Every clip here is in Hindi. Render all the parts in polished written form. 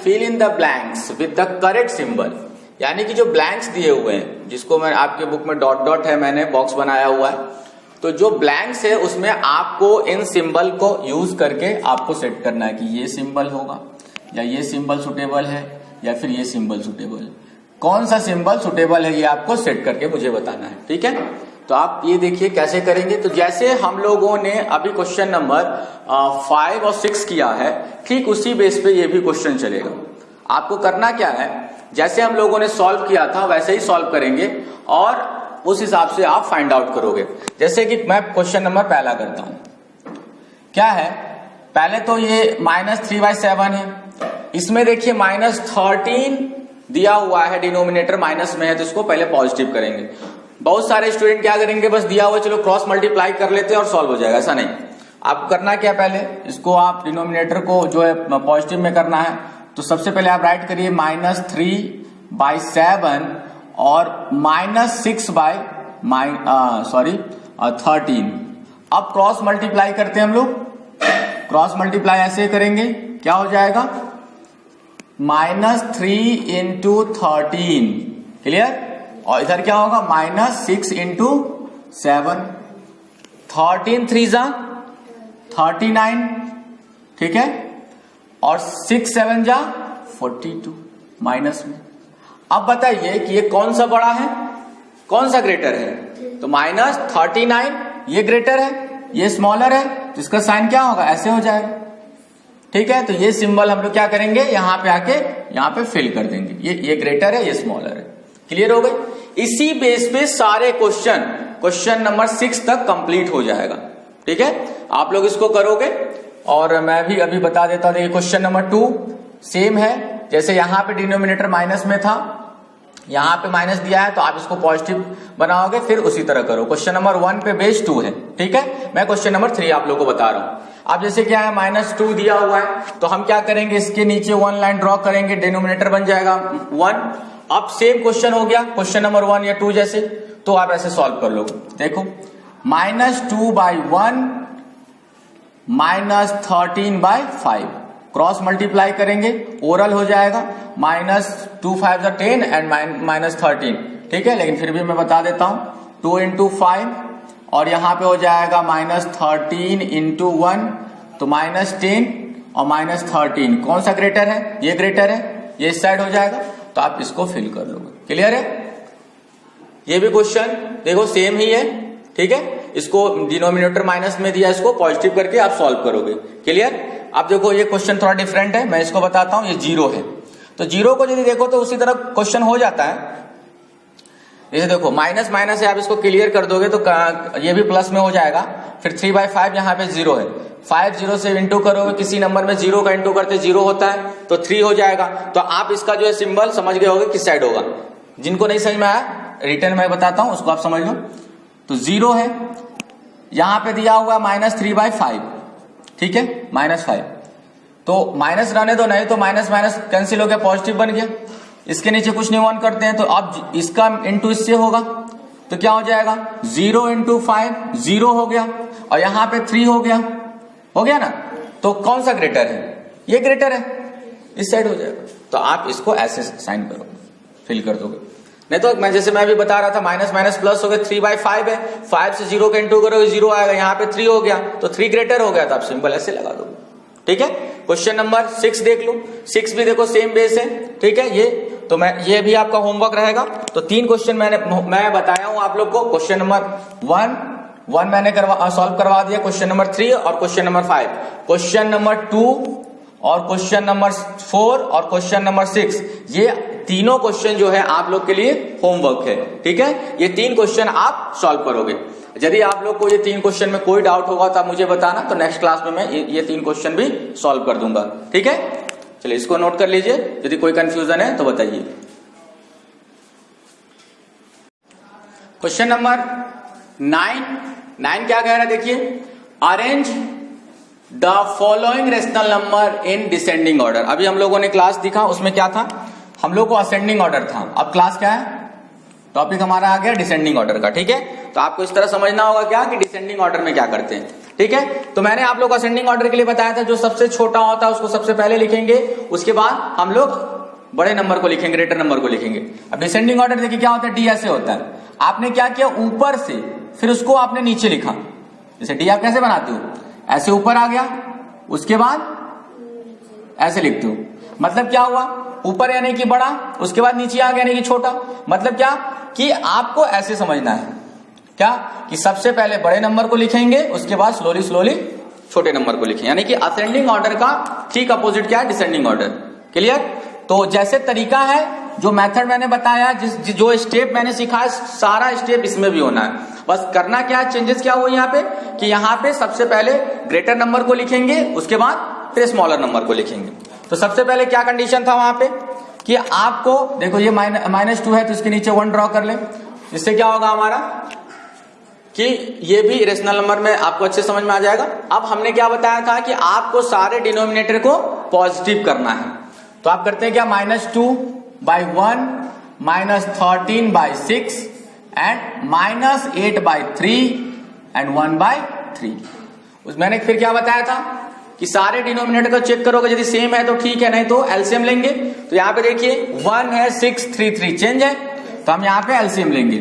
Fill in the blanks with the correct symbol. यानी कि जो ब्लैंक्स दिए हुए हैं, जिसको मैं आपके बुक में डॉट डॉट है, मैंने बॉक्स बनाया हुआ है, तो जो ब्लैंक्स है उसमें आपको इन सिंबल को यूज करके आपको सेट करना है कि ये सिंबल होगा या ये सिंबल सुटेबल है या फिर ये सिंबल सुटेबल है। कौन सा सिंबल सुटेबल है ये आपको सेट करके मुझे बताना है, ठीक है। तो आप ये देखिए कैसे करेंगे। तो जैसे हम लोगों ने अभी क्वेश्चन नंबर 5 और 6 किया है, ठीक उसी बेस पे ये भी क्वेश्चन चलेगा। आपको करना क्या है, जैसे हम लोगों ने सॉल्व किया था वैसे ही सॉल्व करेंगे और उस हिसाब से आप फाइंड आउट करोगे। जैसे कि मैं क्वेश्चन नंबर पहला करता हूं। क्या है, पहले तो ये -3/7 है। इसमें देखिए -13 दिया हुआ है, डिनोमिनेटर माइनस में है, तो इसको पहले पॉजिटिव करेंगे। बहुत सारे स्टूडेंट क्या करेंगे, बस दिया हुआ चलो क्रॉस मल्टीप्लाई कर लेते हैं और सॉल्व हो जाएगा, ऐसा नहीं। आपको करना क्या, पहले इसको आप डिनोमिनेटर को जो है पॉजिटिव में करना है। तो सबसे पहले आप राइट करिए -3/7 और -6/13। अब क्रॉस मल्टीप्लाई करते हैं हम लोग। क्रॉस मल्टीप्लाई ऐसे करेंगे, क्या हो जाएगा, -3 × 13, क्लियर। और इधर क्या होगा, -6 × 7, 13 3 जा 39, ठीक है, और 6 7 जा 42 माइनस में। अब बताइए कि ये कौन सा बड़ा है, कौन सा ग्रेटर है। तो -39 ये ग्रेटर है, ये स्मॉलर है, तो इसका साइन क्या होगा, ऐसे हो जाएगा, ठीक है। तो ये सिंबल हम लोग क्या करेंगे, यहां पे आके यहां पे फिल कर देंगे। ये ग्रेटर है, ये स्मॉलर है, क्लियर हो गई। इसी बेस पे सारे क्वेश्चन नंबर 6 तक कंप्लीट हो जाएगा, ठीक है। आप लोग इसको करोगे और मैं भी अभी बता देता हूं। देखिए क्वेश्चन नंबर 2 सेम है, जैसे यहां पे डिनोमिनेटर माइनस में था, यहां पे माइनस दिया है, तो आप इसको पॉजिटिव बनाओगे, फिर उसी तरह करो। क्वेश्चन नंबर 1 पे बेस 2 है, ठीक है। मैं क्वेश्चन नंबर 3 आप लोगों को बता रहा हूं। अब जैसे क्या है, -2 दिया हुआ है, तो हम क्या करेंगे, इसके नीचे 1 लाइन ड्रॉ करेंगे, डिनोमिनेटर बन जाएगा 1। अब सेम क्वेश्चन हो गया, क्वेश्चन नंबर 1 या 2 जैसे, तो आप ऐसे सॉल्व कर लोगे। देखो -2/1 -13/5, क्रॉस मल्टीप्लाई करेंगे, ओरल हो जाएगा, -2 5 10 एंड -13, ठीक है। लेकिन फिर भी मैं बता देता हूं, 2 × 5 और यहां पे हो जाएगा -13 × 1, तो -10 और -13, कौन सा ग्रेटर है, ये ग्रेटर है, ये इस साइड हो जाएगा, तो आप इसको फिल कर लोगे, क्लियर है। ये भी क्वेश्चन देखो सेम ही है, ठीक है। इसको डिनोमिनेटर माइनस में दिया, इसको पॉजिटिव करके आप सॉल्व करोगे, क्लियर। अब देखो ये क्वेश्चन थोड़ा डिफरेंट है, मैं इसको बताता हूं। ये 0 है, तो 0 को यदि देखो तो उसी तरह क्वेश्चन हो जाता है। जैसे देखो माइनस माइनस है, आप इसको क्लियर कर दोगे तो ये भी प्लस में हो जाएगा। फिर 3/5 यहाँ पे 0 है, 5 0 से इंटू करोगे, किसी नंबर में 0 का इंटू करते 0 होता है, तो 3 हो जाएगा। तो आप इसका जो है सिंबल समझ गए होगे किस साइड होगा। जिनको नहीं समझ में आया रिटर्न में बताता हूं, उसको आप समझ लो। तो 0 है, यहां पे दिया हुआ -3/5, ठीक है, -5, तो माइनस रहने दो, नहीं तो माइनस माइनस कैंसिल हो गया, पॉजिटिव बन गया। इसके नीचे कुछ नहीं 1 करते हैं, तो अब इसका इंटू इससे होगा, तो क्या हो जाएगा, 0 × 5 0 हो गया, और यहां पे 3 हो गया ना। तो कौन सा ग्रेटर है, ये ग्रेटर है, इस साइड हो जाएगा। तो आप इसको ऐसे साइन करो, फिल कर दोगे। नहीं तो मैं जैसे मैं भी बता रहा था, माइनस माइनस प्लस हो गया, 3/5 है, 5 से 0 का इंटू करोगे 0 आएगा, यहाँ पे 3 हो गया, तो 3 ग्रेटर हो गया, तो आप सिंपल ऐसे लगा दो, ठीक है। क्वेश्चन नंबर 6 देख लो, 6 भी देखो सेम बेस है, ठीक है। ये भी आपका होमवर्क रहेगा। तो 3 क्वेश्चन मैं बताया हूं आप लोग को। क्वेश्चन नंबर 1 मैंने सॉल्व करवा दिया, क्वेश्चन नंबर 3 और क्वेश्चन नंबर 5, क्वेश्चन नंबर 2 और क्वेश्चन नंबर 4 और क्वेश्चन नंबर 6, ये तीनों क्वेश्चन जो है आप लोग के लिए होमवर्क है, ठीक है। ये 3 क्वेश्चन आप सॉल्व करोगे। यदि आप लोग को ये 3 क्वेश्चन में कोई डाउट होगा तो आप मुझे बताना, तो नेक्स्ट क्लास में मैं ये 3 क्वेश्चन भी सॉल्व कर दूंगा, ठीक है। चलिए इसको नोट कर लीजिए, यदि कोई कंफ्यूजन है तो बताइए। क्वेश्चन नंबर 9 क्या कह रहा है, देखिए, arrange the following rational number in descending order. अभी हम लोगों ने क्लास दिखा, उसमें क्या था, हम लोग को असेंडिंग ऑर्डर था। अब क्लास क्या है, टॉपिक हमारा आ गया डिसेंडिंग ऑर्डर का, ठीक है। तो आपको इस तरह समझना होगा क्या कि डिसेंडिंग ऑर्डर में क्या करते हैं, ठीक है। तो मैंने आप लोग असेंडिंग ऑर्डर के लिए बताया था जो सबसे छोटा होता है उसको सबसे पहले लिखेंगे, उसके बाद हम लोग बड़े नंबर को लिखेंगे, ग्रेटर नंबर को लिखेंगे। अब डिसेंडिंग ऑर्डर देखिए क्या होता है, डी ऐसे होता है। आपने क्या किया, ऊपर से फिर उसको आपने नीचे लिखा। जैसे डी आप कैसे बनाते हो, ऐसे ऊपर आ गया, उसके बाद ऐसे लिखते हो। मतलब क्या हुआ, ऊपर यानी कि बड़ा, उसके बाद नीचे आ गया यानी कि छोटा। मतलब क्या कि आपको ऐसे समझना है क्या कि सबसे पहले बड़े नंबर को लिखेंगे, उसके बाद स्लोली स्लोली छोटे नंबर को लिखेंगे। यानी कि असेंडिंग ऑर्डर का ठीक अपोजिट क्या है, डिसेंडिंग ऑर्डर। क्लियर। तो जैसे तरीका है, जो मेथड मैंने बताया, जो स्टेप मैंने सिखाया, सारा स्टेप इसमें भी होना है। बस करना क्या है, चेंजेस क्या हुआ यहाँ पे कि यहाँ पे सबसे पहले ग्रेटर नंबर को लिखेंगे, उसके बाद फिर स्मॉलर नंबर को लिखेंगे। तो सबसे पहले क्या कंडीशन था वहां पे कि आपको देखो ये -2 है तो इसके नीचे 1 ड्रॉ कर ले। इससे क्या होगा हमारा कि ये भी इरेशनल नंबर में आपको अच्छे समझ में आ जाएगा। अब हमने क्या बताया था कि आपको सारे डिनोमिनेटर को पॉजिटिव करना है। तो आप करते हैं क्या, -2/1 -13/6 एंड -8/3 एंड 1/3। मैंने फिर क्या बताया था कि सारे डिनोमिनेटर को चेक करोगे, यदि सेम है तो ठीक है, नहीं तो एलसीएम लेंगे। तो यहाँ पे देखिए 1 है, 6, 3, 3 चेंज है, तो हम यहाँ पे एलसीएम लेंगे।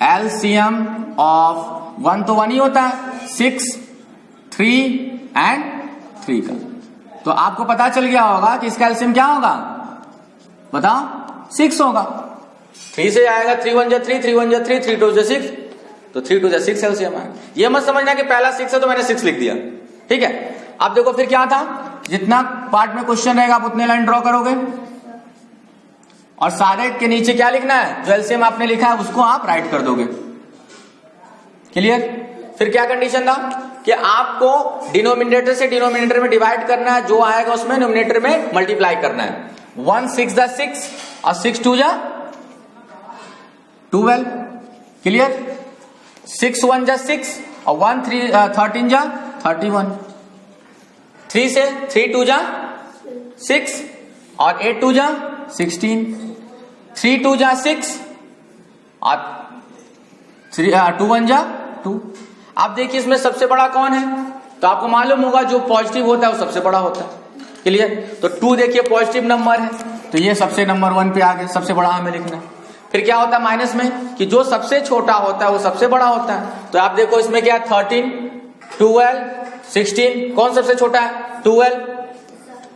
एलसीएम ऑफ 1 तो 1 ही होता है, 6, 3 एंड 3 का। तो आपको पता चल गया होगा कि इसका एलसीएम क्या होगा, बताओ, 6 होगा। 3 से आएगा 3 1 3, 3 1 3, 3 2 6, तो 3 2 6 एलसीएम आएगा। ये मत समझना कि पहला 6 है तो मैंने 6 लिख दिया, ठीक है। अब देखो फिर क्या था, जितना पार्ट में क्वेश्चन रहेगा आप उतने लाइन ड्रॉ करोगे और सारे के नीचे क्या लिखना है, जो एलसीएम आपने लिखा है उसको आप राइट कर दोगे। क्लियर। फिर क्या कंडीशन था कि आपको डिनोमिनेटर से डिनोमिनेटर में डिवाइड करना है, जो आएगा उसमें न्यूमरेटर में मल्टीप्लाई करना है। 1 6 जा 6 और 6 2 जा 12। क्लियर। 6 1 जा 6 और 1 13 जा 31। 3 से 3 2 जा 6 और 8 2 जा 16। 3 2 जा 6 और 2 1 जा 2। आप देखिए इसमें सबसे बड़ा कौन है, तो आपको मालूम होगा जो पॉजिटिव होता है वो सबसे बड़ा होता है। क्लियर। तो 2 देखिए पॉजिटिव नंबर है, तो ये सबसे नंबर 1 पे आ गया, सबसे बड़ा हमें लिखना है। फिर क्या होता है माइनस में कि जो सबसे छोटा होता है वो सबसे बड़ा होता है। तो आप देखो इसमें क्या है, 13 12 16, कौन सबसे छोटा है, 12।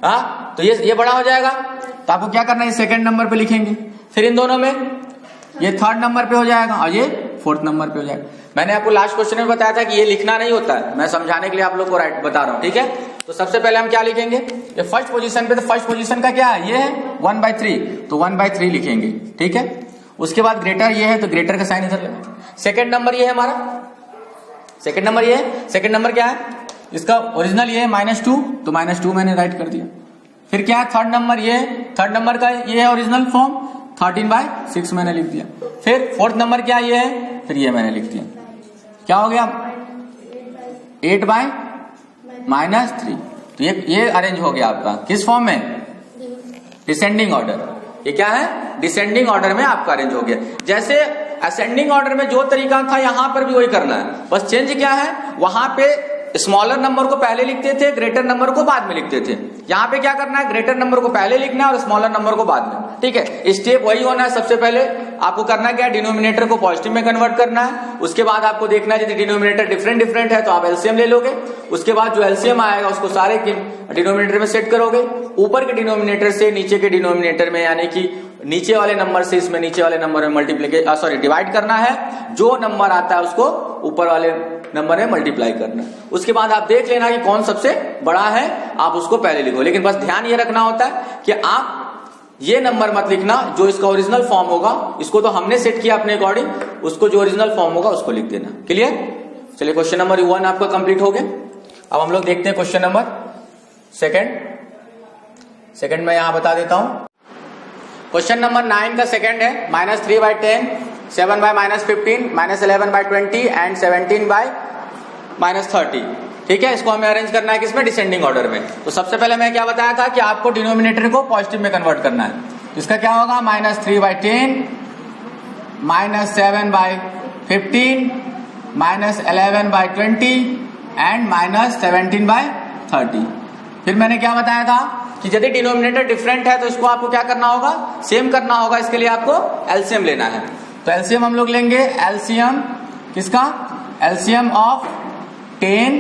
हाँ, तो ये बड़ा हो जाएगा। तो आपको क्या करना है, सेकंड नंबर पे लिखेंगे। फिर इन दोनों में ये थर्ड नंबर पे हो जाएगा और ये फोर्थ नंबर पे हो जाएगा। मैंने आपको लास्ट क्वेश्चन में बताया था कि ये लिखना नहीं होता है, मैं समझाने के लिए आप लोग को राइट बता रहा हूं, ठीक है। तो सबसे पहले हम क्या लिखेंगे, ये फर्स्ट पोजीशन पे, तो फर्स्ट पोजीशन का क्या है, ये है 1/3, तो 1/3 लिखेंगे, ठीक है। उसके बाद ग्रेटर ये है तो ग्रेटर का साइन इधर लगा। सेकंड नंबर ये है हमारा, सेकंड नंबर ये है, सेकंड नंबर क्या है इसका ओरिजिनल, ये है -2, तो -2 मैंने राइट कर दिया। फिर क्या है थर्ड नंबर, ये थर्ड नंबर का ये है ओरिजिनल फॉर्म, 13/6 मैंने लिख दिया। फिर फोर्थ नंबर क्या ये है, फिर ये मैंने लिख दिया। क्या हो गया 8/-3, तो ये अरेंज हो गया आपका किस फॉर्म में, डिसेंडिंग ऑर्डर। ये क्या है, डिसेंडिंग ऑर्डर में आपका अरेंज हो गया। जैसे असेंडिंग ऑर्डर में जो तरीका था यहां पर भी वही करना है, बस चेंज क्या है, वहां पे स्मॉलर नंबर को पहले लिखते थे, ग्रेटर नंबर को बाद में लिखते थे। यहाँ पे क्या करना है, ग्रेटर नंबर को पहले लिखना है और स्मॉलर नंबर को बाद में, ठीक है। स्टेप वही होना है। सबसे पहले आपको करना क्या है, डिनोमिनेटर को पॉजिटिव में कन्वर्ट करना है। उसके बाद आपको देखना है यदि डिनोमिनेटर डिफरेंट है तो आप एलसीएम ले लोगे। उसके बाद जो एलसीएम आएगा उसको सारे के डिनोमिनेटर में सेट करोगे। ऊपर के डिनोमिनेटर से नीचे के डिनोमिनेटर में, यानी कि नीचे वाले नंबर से इसमें नीचे वाले नंबर में डिवाइड करना है। जो नंबर आता है उसको ऊपर वाले नंबर में मल्टीप्लाई करना है। उसके बाद आप देख लेना कि कौन सबसे बड़ा है, आप उसको पहले लिखो। लेकिन बस ध्यान ये रखना होता है कि आप ये नंबर मत लिखना, जो इसका ओरिजिनल फॉर्म होगा, इसको तो हमने सेट किया अपने अकॉर्डिंग, उसको जो ओरिजिनल फॉर्म होगा उसको लिख देना। क्लियर। चलिए क्वेश्चन नंबर 1 आपका कंप्लीट हो गया। अब हम लोग देखते हैं क्वेश्चन नंबर सेकंड में यहां बता देता हूं। क्वेश्चन नंबर 9 का सेकंड है, -3/10, 7/-15, -11/20 एंड 17/-30। ठीक है, इसको हमें अरेंज करना है किसमें, डिसेंडिंग ऑर्डर में। तो सबसे पहले मैं क्या बताया था कि आपको डिनोमिनेटर को पॉजिटिव में कन्वर्ट करना है। इसका क्या होगा, -3/10, -7/15, -11/20 एंड माइनस 17/30। फिर मैंने क्या बताया था कि यदि डिनोमिनेटर डिफरेंट है तो इसको आपको क्या करना होगा, सेम करना होगा। इसके लिए आपको एलसीएम लेना है। तो एलसीएम हम लोग लेंगे, एलसीएम किसका, एलसीएम ऑफ 10,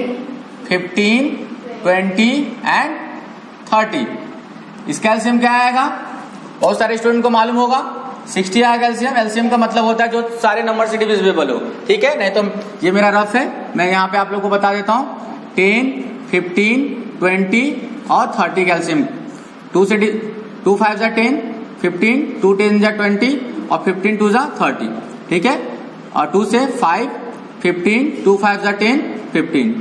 15, 20 एंड 30। इसका एलसीएम क्या आएगा, बहुत सारे स्टूडेंट को मालूम होगा 60 आएगा एलसीएम। एलसीएम का मतलब होता है जो सारे नंबर से डिविजिबल हो, ठीक है। नहीं तो ये मेरा रफ है, मैं यहाँ पे आप लोग को बता देता हूँ। 10, 15, 20 और 30 का एलसीएम 2 से 2 5 जा 10, 15, 2 10 जा 20 और 15 2 जा 30, ठीक है। और 2 से 5, 15, 2 5 जा 10, 15,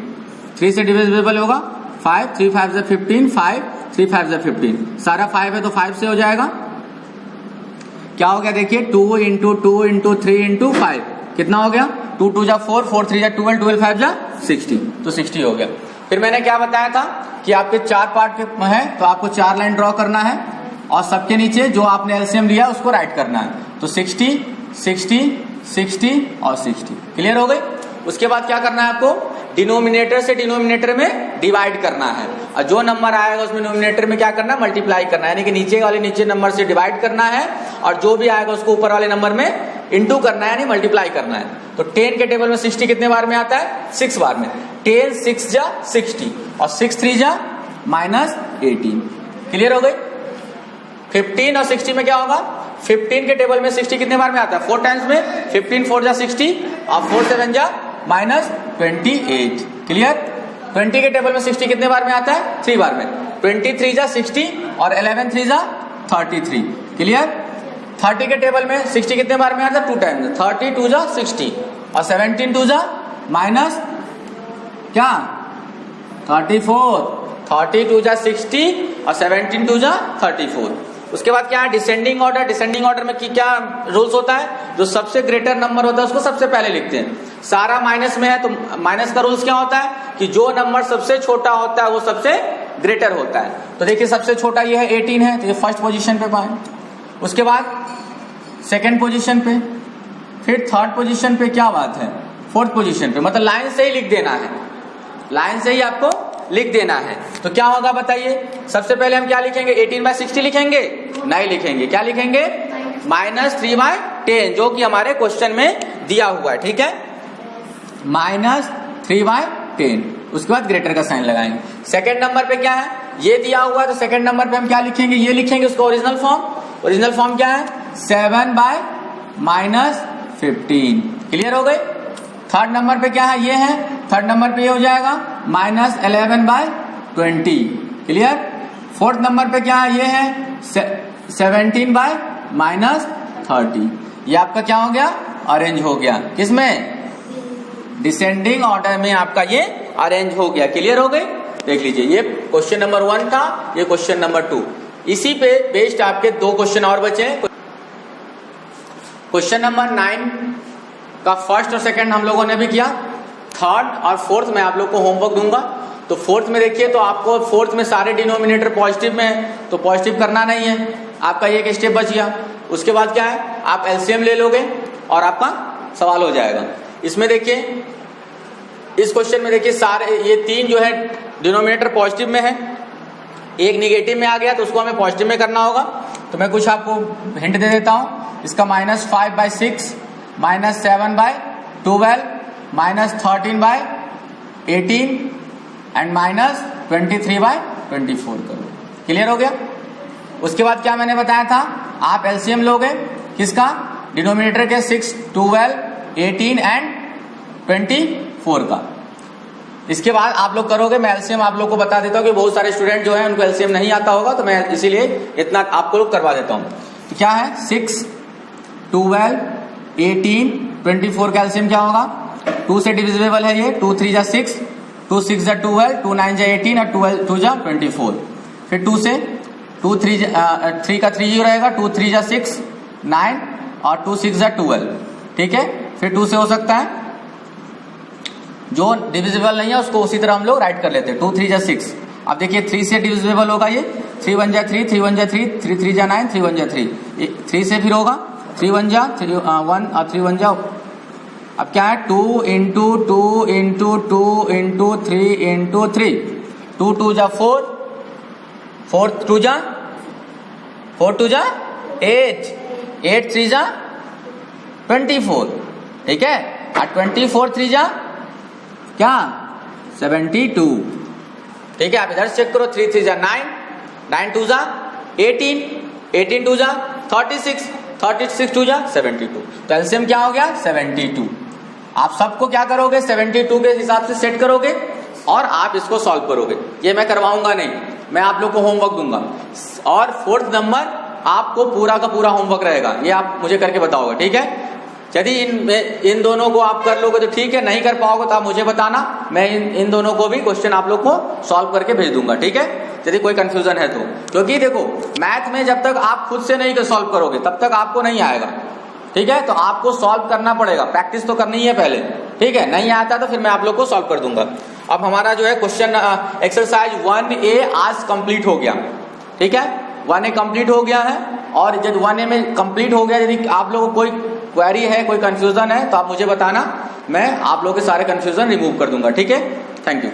3 से डिविजिबल होगा 5, 3 5 जा 15, 5 3 5 जा 15, सारा 5 है तो 5 से हो जाएगा। क्या हो गया देखिए, 2 इंटू 2 इंटू 3 इंटू 5 कितना हो गया, 2 2 जा 4, 4 3 जा 12, 12 5 जा 60, तो 60 हो गया। फिर मैंने क्या बताया था कि आपके 4 पार्ट में है तो आपको 4 लाइन ड्रॉ करना है और सबके नीचे जो आपने एलसीएम लिया उसको राइट करना है। तो 60, 60, 60 और 60 क्लियर हो गई। उसके बाद क्या करना है आपको, डिनोमिनेटर से डिनोमिनेटर में डिवाइड करना है और जो नंबर आएगा उसमें डिनोमिनेटर में क्या करना है, मल्टीप्लाई करना है, यानी कि नीचे वाले नीचे नंबर से डिवाइड करना है और जो भी आएगा उसको ऊपर वाले नंबर में इंटू करना है, यानी मल्टीप्लाई करना है। तो 10 के टेबल में 60 कितने बार में आता है, 6 बार में। 10 6 जा 60 और 6 3 जा -18, क्लियर हो गई। 15 और 60 में क्या होगा, 15 के टेबल में 60 कितने बार में आता है, 4 टाइम्स में। 15 4 जा 60 और 4 7 जा -28, क्लियर। 20 के टेबल में 60 कितने बार में आता है, 3 बार में। 23 जा 60 और 11 3 जा 33, क्लियर। 30 के टेबल में 60 कितने बार में आता है, 2 टाइम्स। 30 2 जा 60 और 17 2 जा माइनस क्या 34, 32 जा 60 और 17 2 जा 34। उसके बाद क्या है, डिसेंडिंग ऑर्डर। डिसेंडिंग ऑर्डर में क्या रूल्स होता है, जो सबसे ग्रेटर नंबर होता है उसको सबसे पहले लिखते हैं। सारा माइनस में है तो माइनस का रूल्स क्या होता है कि जो नंबर सबसे छोटा होता है वो सबसे ग्रेटर होता है। तो देखिए सबसे छोटा ये है 18 है तो ये फर्स्ट पोजीशन पे पाए, उसके बाद सेकंड पोजीशन पे, फिर थर्ड पोजीशन पे, क्या बात है फोर्थ पोजीशन पे। मतलब लाइन से ही लिख देना है, लाइन से ही आपको लिख देना है। तो क्या होगा बताइए, सबसे पहले हम क्या लिखेंगे, 18/60 लिखेंगे, नहीं लिखेंगे, क्या लिखेंगे -3/10 जो कि हमारे क्वेश्चन में दिया हुआ है, ठीक है, -3/10। उसके बाद ग्रेटर का साइन लगाएंगे। सेकंड नंबर पे क्या है, ये दिया हुआ है तो सेकंड नंबर पे हम क्या लिखेंगे, ये लिखेंगे उसका ओरिजिनल फॉर्म। ओरिजिनल फॉर्म क्या है, 7/-15, क्लियर हो गई। थर्ड नंबर पे क्या है, ये है, थर्ड नंबर पे ये हो जाएगा -11/20, क्लियर। फोर्थ नंबर पे क्या है, ये है 17/-30। ये आपका क्या हो गया, अरेंज हो गया, किसमें, डिसेंडिंग ऑर्डर में आपका ये अरेंज हो गया, क्लियर हो गई। देख लीजिए ये क्वेश्चन नंबर 1 था, ये क्वेश्चन नंबर 2। इसी पे बेस्ड आपके 2 क्वेश्चन और बचे हैं। क्वेश्चन नंबर 9 का फर्स्ट और सेकंड हम लोगों ने भी किया, थर्ड और फोर्थ में आप लोग को होमवर्क दूंगा। तो फोर्थ में देखिए, तो आपको फोर्थ में सारे डिनोमिनेटर पॉजिटिव में है तो पॉजिटिव करना नहीं है, आपका ये एक स्टेप बच गया। उसके बाद क्या है, आप एलसीएम ले लोगे और आपका सवाल हो जाएगा। इसमें देखिए, इस क्वेश्चन में देखिए सारे ये 3 जो है डिनोमिनेटर पॉजिटिव में है, एक निगेटिव में आ गया तो उसको हमें पॉजिटिव में करना होगा। तो मैं कुछ आपको हिंट दे देता हूं, इसका -5/6, -7/12, -13/18 एंड -23/24 करो, क्लियर हो गया। उसके बाद क्या मैंने बताया था, आप एलसीएम लोगे किसका, डिनोमिनेटर के 6, 12, 18 एंड 24 का। इसके बाद आप लोग करोगे, मैं एलसीएम आप लोग को बता देता हूँ कि बहुत सारे स्टूडेंट जो है उनको एलसीएम नहीं आता होगा, तो मैं इसीलिए इतना आपको लोग करवा देता हूँ। तो क्या है, 6, 12, 18, 24 का एलसीएम क्या होगा, 2 से डिविजिबल है ये, 2 3 जा 6, 2 6 जा 12, 2 9 जा 18 और 12 2 जा 24। फिर 2 से 2 3 का 3 रहेगा, 2 3 जा 6 9 और 2 6 जा 12, ठीक है। फिर 2 से हो सकता है, जो डिविजिबल नहीं है उसको उसी तरह हम लोग राइट कर लेते हैं, 2 3 जा 6। अब देखिए 3 से डिविजिबल होगा ये, 3 1 जा 3, 3 1 जा 3, 3 3 जा 9, 3 1 जा 3, 3 से फिर होगा 3 1 जा 1 और 3 1 जा अब क्या है 2 इंटू 2 इंटू 2 इंटू 3 इंटू 3, 2 2 जा 4, 4 2 जा 8, 8 3 जा 24, ठीक है। और 24 3 जा क्या 72, ठीक है। आप इधर चेक करो, 3 3 जा 9, 9 2 जा 18, 18 2 जा 36, 36 2 जा 72। तो एलसीएम क्या हो गया 72। आप सबको क्या करोगे 72 के हिसाब से सेट करोगे और आप इसको सॉल्व करोगे। ये मैं करवाऊंगा नहीं, मैं आप लोग को होमवर्क दूंगा। और 4th नंबर आपको पूरा का पूरा होमवर्क रहेगा, ये आप मुझे करके बताओगे, ठीक है। यदि इन दोनों को आप कर लोगे तो ठीक है, नहीं कर पाओगे तो आप मुझे बताना, मैं इन दोनों को भी क्वेश्चन आप लोग को सॉल्व करके भेज दूंगा, ठीक है। यदि कोई कंफ्यूजन है तो, क्योंकि देखो मैथ में जब तक आप खुद से नहीं सॉल्व करोगे तब तक आपको नहीं आएगा, ठीक है। तो आपको सॉल्व करना पड़ेगा, प्रैक्टिस तो करनी है पहले, ठीक है। नहीं आता तो फिर मैं आप लोग को सॉल्व कर दूंगा। अब हमारा जो है क्वेश्चन एक्सरसाइज 1A आज कंप्लीट हो गया, ठीक है। 1A कंप्लीट हो गया है। और जब 1A में कंप्लीट हो गया, यदि आप लोगों को कोई क्वेरी है, कोई कंफ्यूजन है तो आप मुझे बताना, मैं आप लोगों के सारे कंफ्यूजन रिमूव कर दूंगा, ठीक है। Thank you.